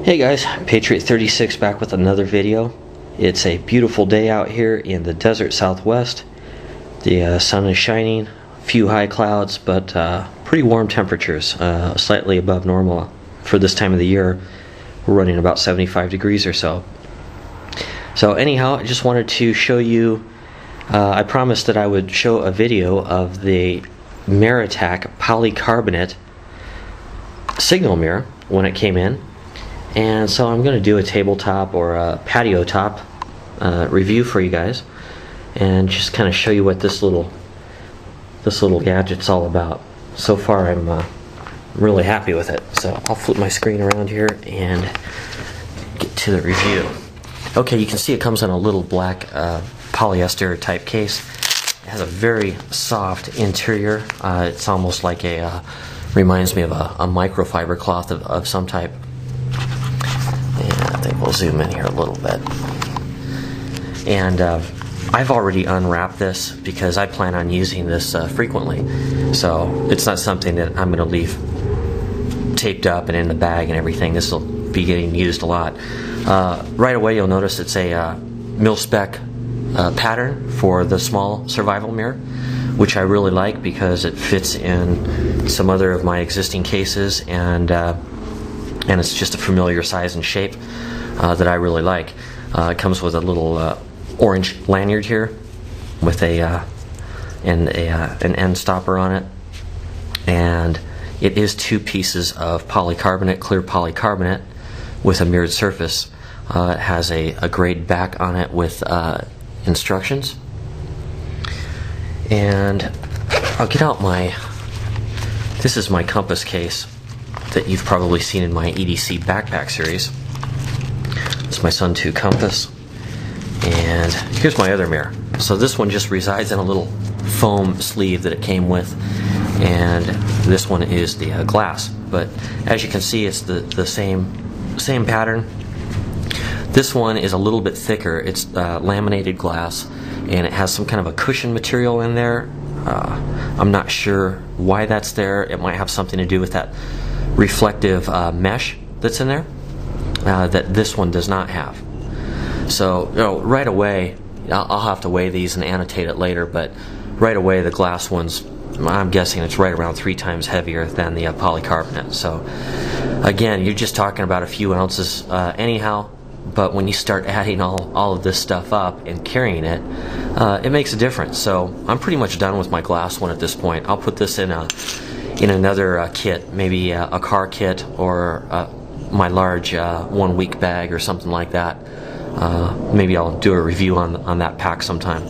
Hey guys, Patriot36 back with another video. It's a beautiful day out here in the desert southwest. The sun is shining, a few high clouds, but pretty warm temperatures, slightly above normal for this time of the year. We're running about 75 degrees or so. So anyhow, I just wanted to show you, I promised that I would show a video of the Maratac polycarbonate signal mirror when it came in. And so I'm going to do a tabletop or a patio top review for you guys, and just kind of show you what this little gadget's all about. So far, I'm really happy with it. So I'll flip my screen around here and get to the review. Okay, you can see it comes in a little black polyester type case. It has a very soft interior. It's almost like reminds me of a microfiber cloth of some type. I think we'll zoom in here a little bit. And I've already unwrapped this because I plan on using this frequently. So it's not something that I'm going to leave taped up and in the bag and everything. This will be getting used a lot. Right away you'll notice it's a mil-spec pattern for the small survival mirror, which I really like because it fits in some other of my existing cases, and it's just a familiar size and shape that I really like. It comes with a little orange lanyard here with an end stopper on it, and it is two pieces of polycarbonate, clear polycarbonate, with a mirrored surface. It has a grade back on it with instructions, and I'll get out this is my compass case that you've probably seen in my EDC backpack series. It's my Sun 2 compass, and here's my other mirror. So this one just resides in a little foam sleeve that it came with, and this one is the glass. But as you can see, it's the same pattern. This one is a little bit thicker. It's laminated glass, and it has some kind of a cushion material in there. I'm not sure why that's there. It might have something to do with that reflective mesh that's in there that this one does not have. So right away, I'll have to weigh these and annotate it later, but right away the glass ones, I'm guessing it's right around 3 times heavier than the polycarbonate. So again, you're just talking about a few ounces anyhow, but when you start adding all of this stuff up and carrying it, it makes a difference. So I'm pretty much done with my glass one at this point. I'll put this in another kit, maybe a car kit, or my large 1 week bag or something like that. Maybe I'll do a review on that pack sometime.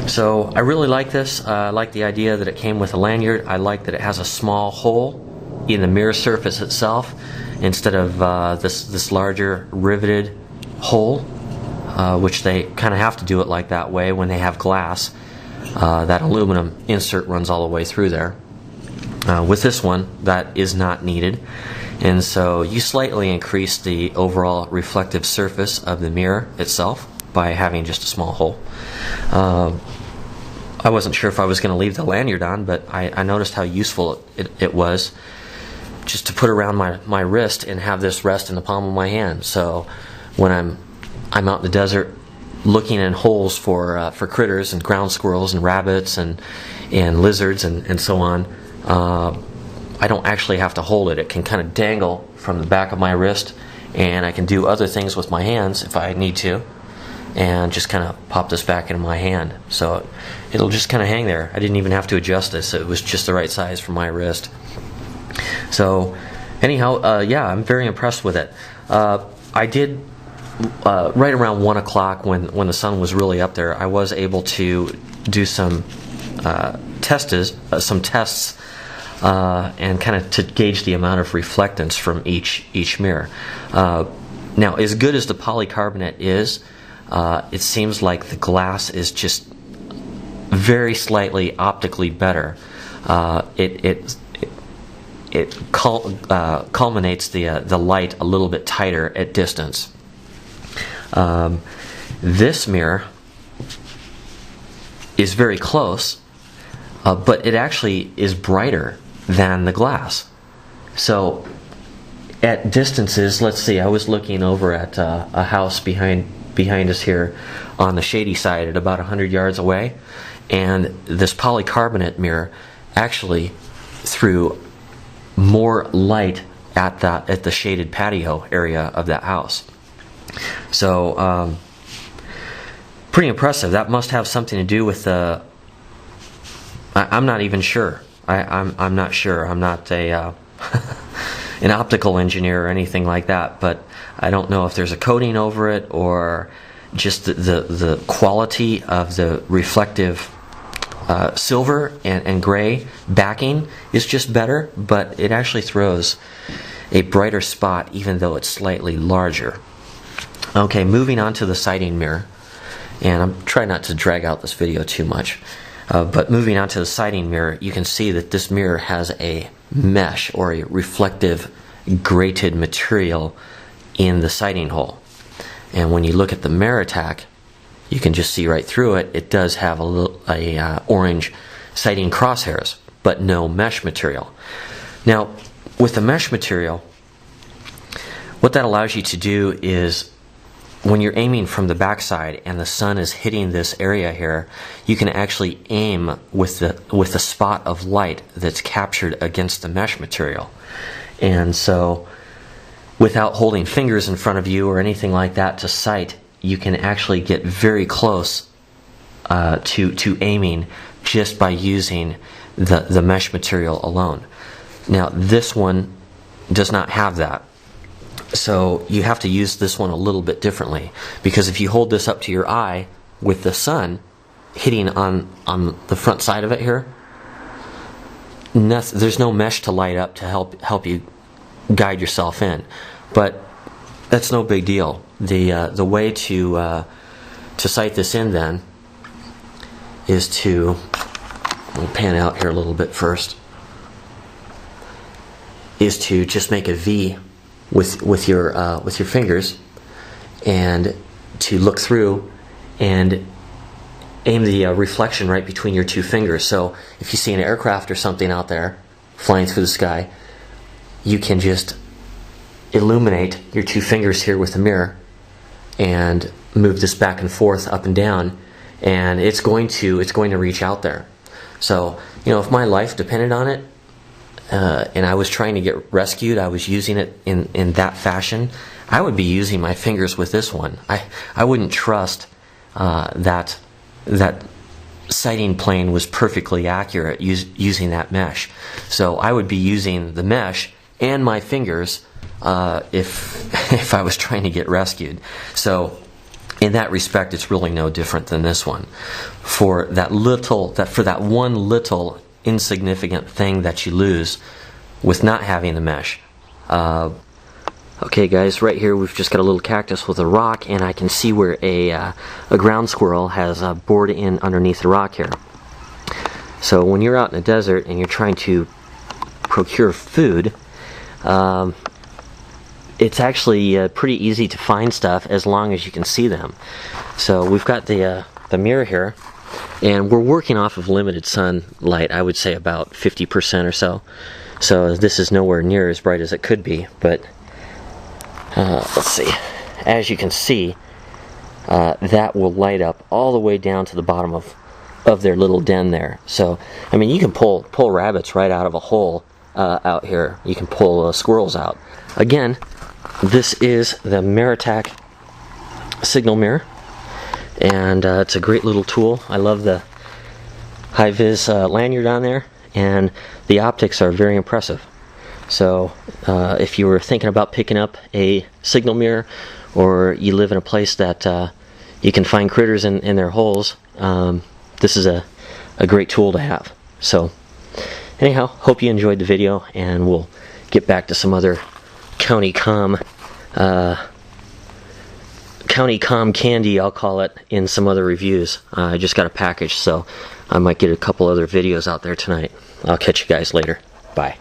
So I really like this. I like the idea that it came with a lanyard. I like that it has a small hole in the mirror surface itself instead of this larger riveted hole, which they kind of have to do it like that way when they have glass. That aluminum insert runs all the way through there. With this one, that is not needed, and so you slightly increase the overall reflective surface of the mirror itself by having just a small hole. I wasn't sure if I was going to leave the lanyard on, but I noticed how useful it was just to put around my wrist and have this rest in the palm of my hand. So when I'm out in the desert looking in holes for critters and ground squirrels and rabbits and lizards and so on, I don't actually have to hold it. It can kind of dangle from the back of my wrist, and I can do other things with my hands if I need to, and just kind of pop this back into my hand. So it'll just kind of hang there. I didn't even have to adjust this. It was just the right size for my wrist. So anyhow, yeah, I'm very impressed with it. I did right around 1 o'clock when the sun was really up there, I was able to do some tests and kind of to gauge the amount of reflectance from each mirror. Now, as good as the polycarbonate is, it seems like the glass is just very slightly optically better. It culminates the light a little bit tighter at distance. This mirror is very close, but it actually is brighter than the glass. So at distances, let's see, I was looking over at a house behind us here on the shady side at about 100 yards away, and this polycarbonate mirror actually threw more light at the shaded patio area of that house. So pretty impressive. That must have something to do with the I'm not even sure. I'm not sure. I'm not a an optical engineer or anything like that, but I don't know if there's a coating over it or just the quality of the reflective silver and gray backing is just better, but it actually throws a brighter spot even though it's slightly larger. Okay, moving on to the sighting mirror, and I'm trying not to drag out this video too much, but moving on to the sighting mirror, you can see that this mirror has a mesh or a reflective grated material in the sighting hole. And when you look at the Maratac, you can just see right through it. It does have a little orange sighting crosshairs, but no mesh material. Now, with the mesh material, what that allows you to do is when you're aiming from the backside and the sun is hitting this area here, you can actually aim with the spot of light that's captured against the mesh material. And so without holding fingers in front of you or anything like that to sight, you can actually get very close to aiming just by using the mesh material alone. Now this one does not have that. So you have to use this one a little bit differently, because if you hold this up to your eye with the sun hitting on the front side of it here, there's no mesh to light up to help you guide yourself in. But that's no big deal. The way to sight this in then is to, we'll pan out here a little bit first, is to just make a V with your fingers, and to look through and aim the reflection right between your two fingers. So if you see an aircraft or something out there flying through the sky, you can just illuminate your two fingers here with the mirror and move this back and forth, up and down, and it's going to reach out there. So, you know, if my life depended on it, and I was trying to get rescued, I was using it in that fashion, I would be using my fingers with this one. I wouldn't trust that sighting plane was perfectly accurate using that mesh. So I would be using the mesh and my fingers if I was trying to get rescued. So in that respect, it's really no different than this one. For that one little insignificant thing that you lose with not having the mesh. Okay guys, right here we've just got a little cactus with a rock, and I can see where a ground squirrel has bored in underneath the rock here. So when you're out in the desert and you're trying to procure food, it's actually pretty easy to find stuff as long as you can see them. So we've got the mirror here, and we're working off of limited sunlight, I would say about 50% or so. So this is nowhere near as bright as it could be, but let's see. As you can see, that will light up all the way down to the bottom of their little den there. So, I mean, you can pull rabbits right out of a hole out here. You can pull squirrels out. Again, this is the Maratac signal mirror, and it's a great little tool. I love the high-vis lanyard on there, and the optics are very impressive. So if you were thinking about picking up a signal mirror, or you live in a place that you can find critters in their holes, this is a great tool to have. So anyhow, hope you enjoyed the video, and we'll get back to some other County Comm candy, I'll call it, in some other reviews. I just got a package, so I might get a couple other videos out there tonight. I'll catch you guys later. Bye.